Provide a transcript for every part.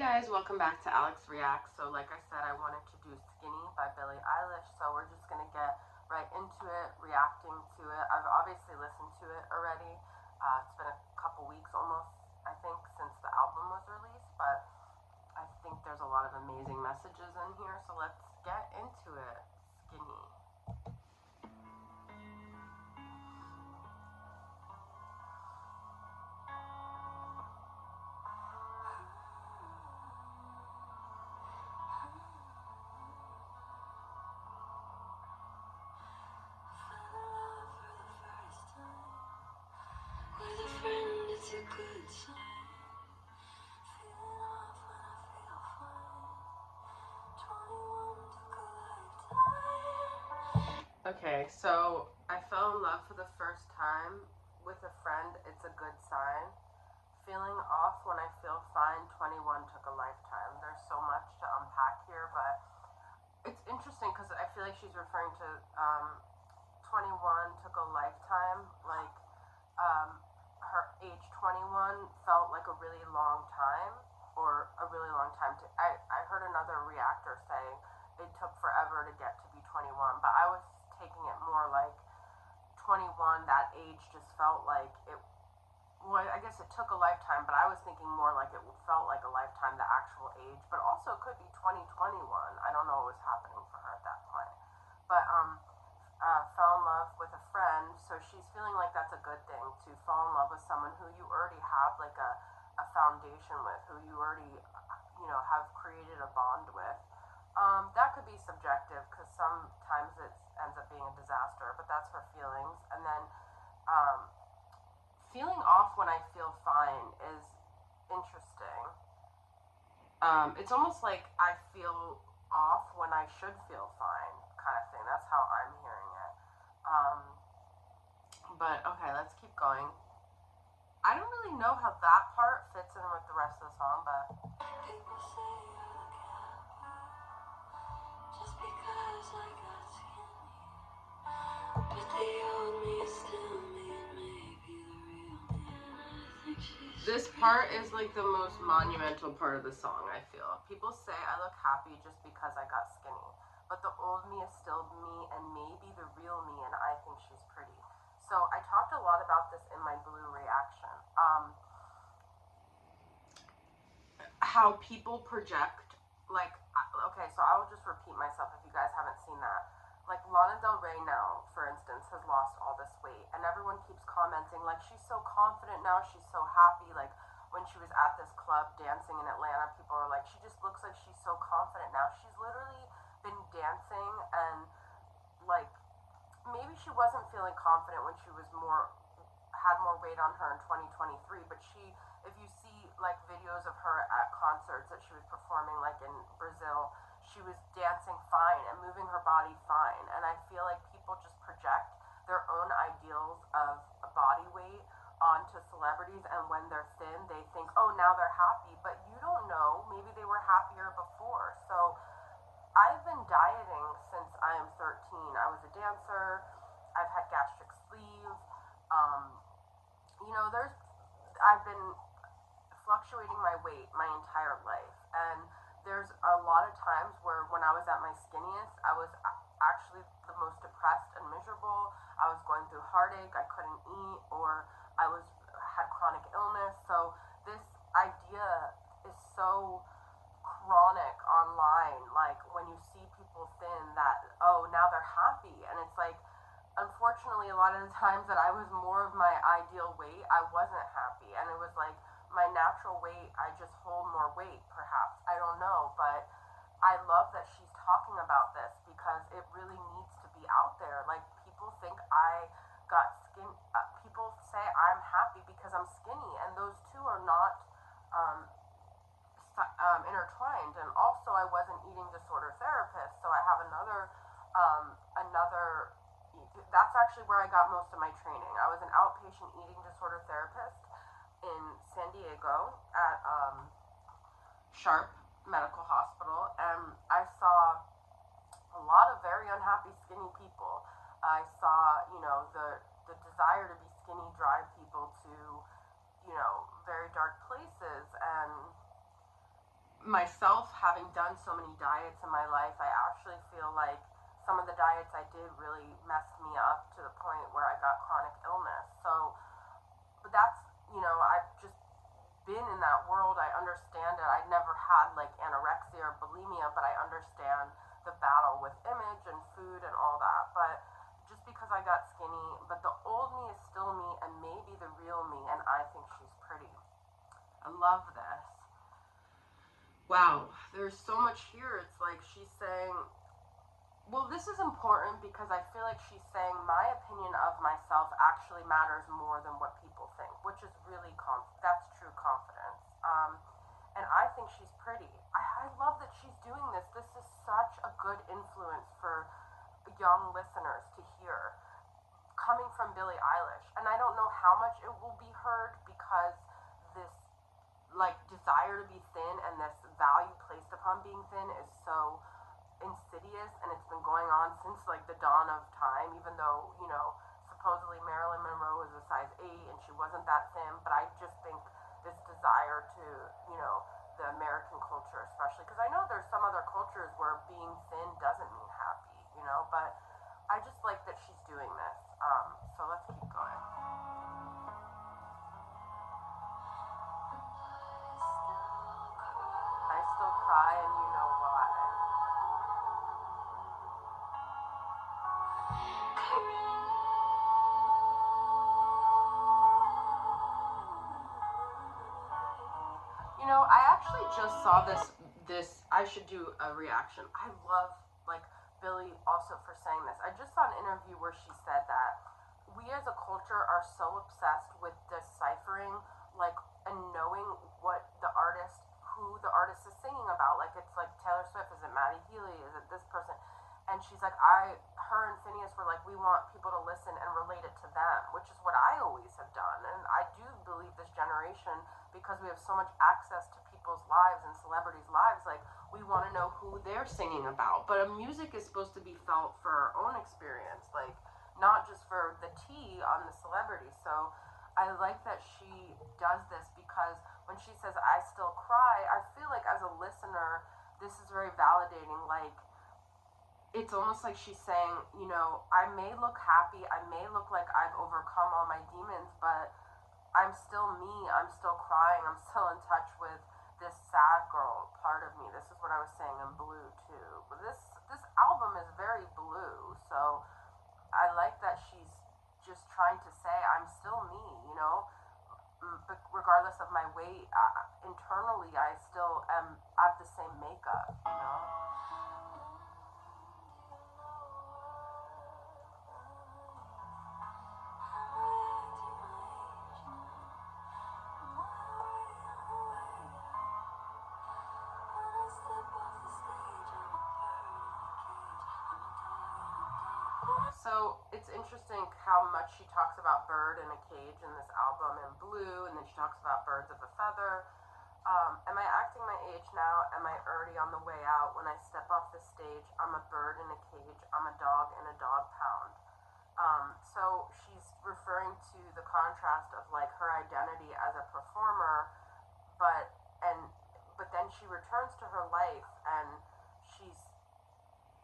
Guys, welcome back to Alex Reacts. So like I said, I wanted to do Skinny by Billie Eilish, so we're just going to get right into it, reacting to it. I've obviously listened to it already. It's been a couple weeks almost, I think, since the album was released, but I think there's a lot of amazing messages in here, so let's get into it. Skinny. Okay, so I fell in love for the first time with a friend. It's a good sign. Feeling off when I feel fine. 21 took a lifetime. There's so much to unpack here, but it's interesting because I feel like she's referring to 21 took a lifetime. Like her age 21 felt like a really long time, or a really long time to. I heard another reactor saying it took forever to get to be 21, but I was taking it more like 21, that age just felt like it. Well, I guess it took a lifetime, but I was thinking more like it felt like a lifetime, the actual age, but also it could be 2021. I don't know what was happening for her at that point. But fell in love with a friend, so she's feeling like that's a good thing, to fall in love with someone who you already have like a foundation with, who you already, have created a bond with. That could be subjective because sometimes it ends up being a disaster, but that's her feelings. And then feeling off when I feel fine is interesting. It's almost like I feel off when I should feel fine, kind of thing. That's how I'm hearing it. But okay, let's keep going. I don't really know how that part fits in with the rest of the song, but people say I look happy just because I got skinny, but the old me is still me, and maybe the real me, and I think she's. This part is like the most monumental part of the song, I feel. People say I look happy just because I got skinny, but the old me is still me, and maybe the real me, and I think she's pretty. So I talked a lot about this in my blue reaction. How people project, like, okay, so I will just repeat myself if you guys haven't seen that. Like, Lana Del Rey now, for instance, has lost all this weight, and everyone keeps commenting, like, she's so confident now, she's so happy. Like, when she was at this club dancing in Atlanta, people are like, she just looks like she's so confident now. She's literally been dancing, and, like, maybe she wasn't feeling confident when she was had more weight on her in 2023, but if you see like videos of her at concerts that she was performing, like in Brazil, she was dancing fine and moving her body fine. And I feel like people just project their own ideals of a body weight onto celebrities, and when they're thin, they think, oh, now they're happy, but you don't know, maybe they were happier before. So I've been dieting since I am 13. I was a dancer. I've had gastric sleeve. I've been fluctuating my weight my entire life. And there's a lot of times where when I was at my skinniest, I was actually the most depressed and miserable. I was going through heartache. I couldn't eat, or had chronic illness. So this idea is so chronic online, like when you see people thin, that, oh, now they're happy. And it's like, unfortunately, a lot of the times that I was more of my ideal weight, I wasn't happy. And it was like my natural weight, I just hold more weight, perhaps. I don't know. But I love that she's talking about this because it really needs to be out there. Like, people think I got skin. People say I'm happy because I'm skinny, and those two are not intertwined. And also, I was an eating disorder therapist, so I have another. That's actually where I got most of my training. I was an outpatient eating disorder therapist in San Diego at Sharp Medical Hospital, and I saw a lot of very unhappy, skinny people. I saw, the desire to be skinny drive people to, very dark places, and myself, having done so many diets in my life, I actually feel like some of the diets I did really messed me up to the point where I got chronic illness. So, but that's, I've just been in that world. I understand it. I never had like anorexia or bulimia, but I understand the battle with image and food and all that. But just because I got skinny, but the old me is still me and maybe the real me, and I think she's pretty. I love this. Wow, there's so much here. It's like she's saying, well, this is important because I feel like she's saying my opinion of myself actually matters more than what people think, which is really, that's true confidence. And I think she's pretty. I love that she's doing this. This is such a good influence for young listeners to hear, coming from Billie Eilish. And I don't know how much it will be heard because this like desire to be thin and this value placed upon being thin is so insidious, and it's been going on since like the dawn of time, even though supposedly Marilyn Monroe was a size 8 and she wasn't that thin. But I just think this desire to the American culture, especially because I know there's some other cultures where being thin doesn't mean happy, but I just like that she's doing this. So let's keep going. I still cry, and you know why. I actually just saw this. I should do a reaction. I love like Billie also for saying this. I just saw an interview where she said that we as a culture are so obsessed with deciphering and knowing who the artist is singing about. Like it's like Taylor Swift, is it Maddie Healy, is it this person? And she's like, her and Phineas were like, we want people to listen and relate it to them, which is what I always have done. And I do believe this generation, because we have so much access to people's lives and celebrities' lives, like we want to know who they're singing about. But music is supposed to be felt for our own experience, like not just for the tea on the celebrity. So I like that she does this, because when she says I still cry, I feel like as a listener, this is very validating. Like it's almost like she's saying, I may look happy, I may look like I've overcome all my demons, but I'm still me, I'm still crying, I'm still in touch with this sad girl part of me. This is what I was saying in Blue too. But this album is very blue, so I like that she's just trying to say I'm still me, but regardless of my weight, internally I still have the same makeup. So it's interesting how much she talks about bird in a cage in this album in Blue, and then she talks about birds of a feather. Am I acting my age now? Am I already on the way out? When I step off the stage, I'm a bird in a cage, I'm a dog in a dog pound. So she's referring to the contrast of like her identity as a performer, but then she returns to her life and she's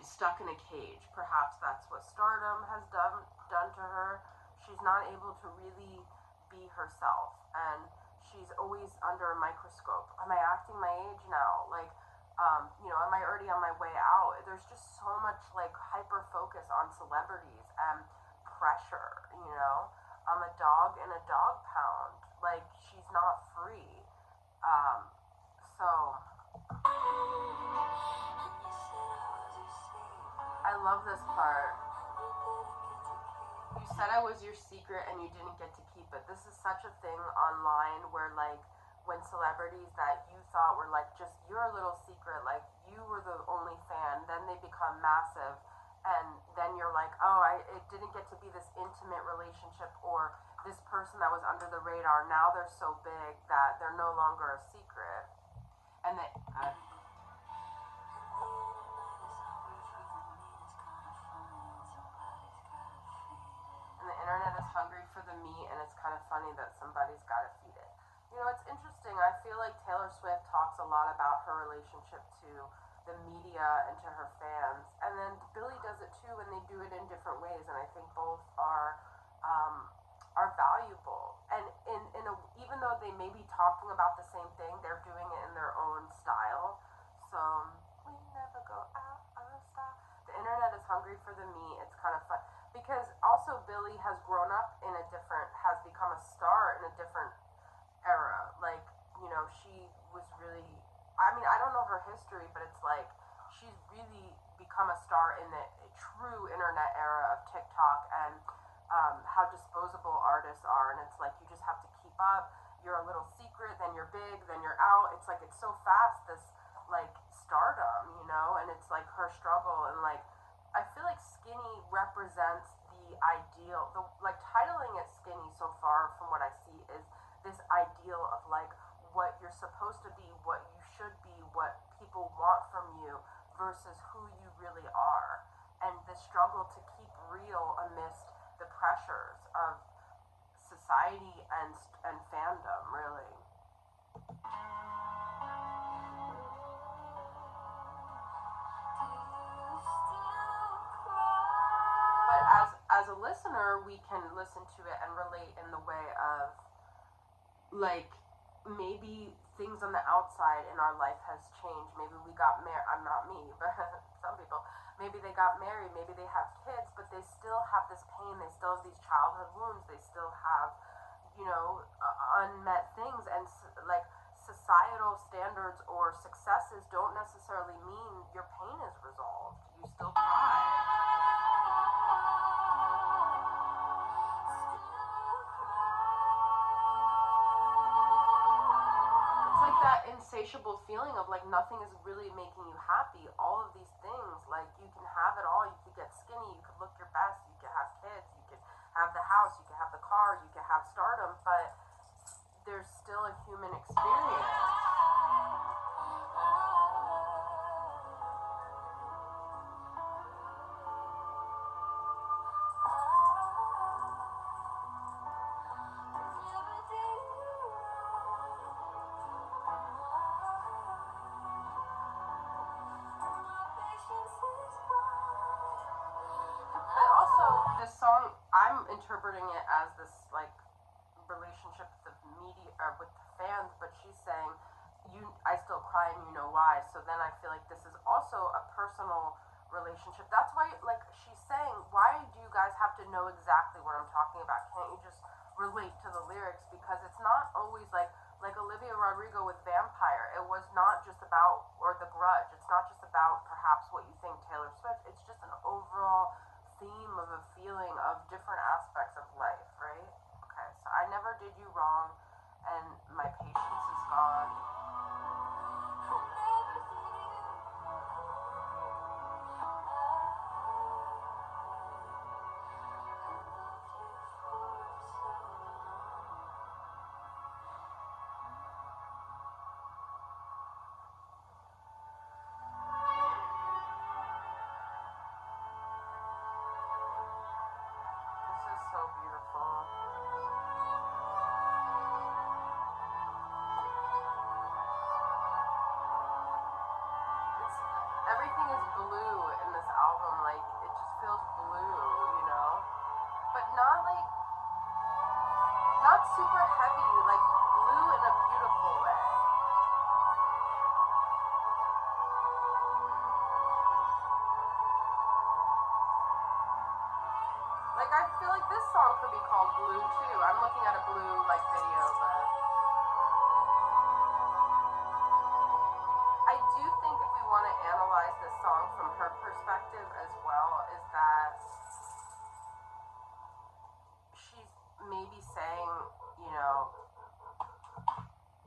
stuck in a cage. Perhaps that's what Stardom has done to her. She's not able to really be herself, and she's always under a microscope. Am I acting my age now? Like, am I already on my way out? There's just so much like hyper focus on celebrities and pressure. I'm a dog in a dog pound. Like she's not free. So I love this part. You said I was your secret and you didn't get to keep it. This is such a thing online where like when celebrities that you thought were like just your little secret, like you were the only fan, then they become massive, and then you're like, oh, it didn't get to be this intimate relationship, or this person that was under the radar, now they're so big that they're no longer a secret. And the internet is hungry for the meat, and it's kind of funny that somebody's got to feed it. It's interesting. I feel like Taylor Swift talks a lot about her relationship to the media and to her fans. And then Billie does it too, and they do it in different ways. And I think both are valuable. And even though they may be talking about the same thing, they're doing it in their own style. So we never go out of style. The internet is hungry for the me. It's kind of fun because also Billie has grown up in has become a star in a different era. Like, she was really, I mean, I don't know her history, but it's like she's really become a star in the true internet era of TikTok and how disposable artists are. And it's like you just have to keep up. You're a little secret, then you're big, then you're out. It's like it's so fast, this like stardom, and it's like her struggle. And like I feel like Skinny represents the ideal. The like titling it Skinny so far from what I see is this ideal of like what you're supposed to be, what you should be, what people want from you versus who you really are. And the struggle to keep real amidst the pressures of society and fandom, really. But as a listener, we can listen to it and relate in the way of like maybe things on the outside in our life has changed. Maybe we got married. I'm not me, but some people. Maybe they got married. Maybe they have kids, but they still have this pain. They still have these childhood wounds. They still have, unmet things. And like societal standards or successes don't necessarily mean your pain is resolved. You still cry. That insatiable feeling of like nothing is really making you happy. All of these things, like you can have it all. You could get skinny, you could look your best, you could have kids, you could have the house, you could have the car, you could have stardom, but there's still a human experience. This song, I'm interpreting it as this like relationship with the media or with the fans, but she's saying, I still cry and you know why. So then I feel like this is also a personal relationship. That's why, like she's saying, why do you guys have to know exactly what I'm talking about? Can't you just relate to the lyrics? Because it's not always like Olivia Rodrigo with Vampire. It was not just about, or The Grudge. It's not just about perhaps what you think Taylor Swift. It's just an overall theme of a feeling of different aspects of life, right? Okay, so I never did you wrong, and my patience is gone. So beautiful. Everything is blue in this album. Like it just feels blue, but not super heavy. Like blue in a beautiful way. Like I feel like this song could be called Blue too. I'm looking at a Blue like video, but I do think if we want to analyze this song from her perspective as well, is that she's maybe saying,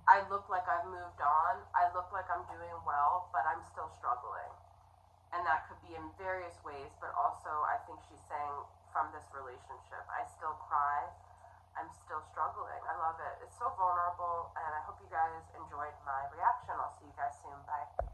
I look like I've moved on. I look like I'm doing well, but I'm still struggling. And that could be in various ways, but also I think she's saying from this relationship, I still cry. I'm still struggling. I love it. It's so vulnerable, and I hope you guys enjoyed my reaction. I'll see you guys soon. Bye.